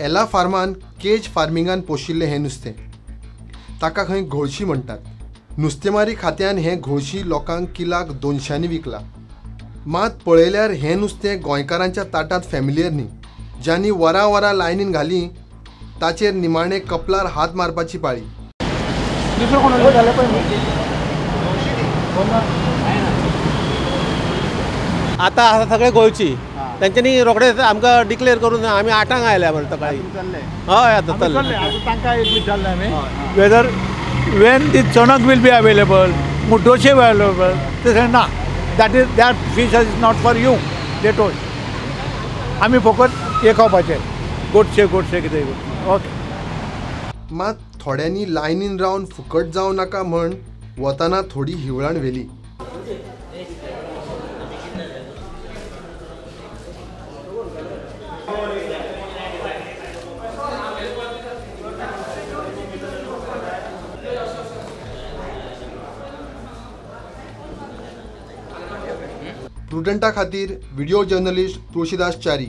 एला फार्मान केज फार्मिंगान पोशिल्लें हें नुस्तें ताका खंय घोळशी म्हणटात। नुस्तेमारी खात्यान हें घोळशी लोकांक किलाक 200नी विकला। मात पळयल्यार हें नुस्तें गोंयकारांच्या ताटांत फॅमिलियर न्ही। ज्यांनी वरां वरां लायनीन घाली ताचेर निमाणे कपलार हात मारपाची पाळी। आता सगळे गोंयची तांच्यांनी रोखडेच आमकां डिक्लेअर करून आमी 8 आयल्या मरे सकाळी। हय आतां चल्ले तांकां एक विचारलें आमी वेदर वेन दी चणक वील बी अवेलेबल मुड्डोशे अवेलेबल ते से ना that fish is not for you they told आमी फकत हे खावपाचें गोडशे कितें ओके। मात थोड्यांनी लायनीन रावन फुकट जावं नाका म्हण वतना थोडी हिवळाण व्हेली। प्रुडंटा खातीर व्हिडिओ जर्नलिस्ट तुळशीदास च्यारी।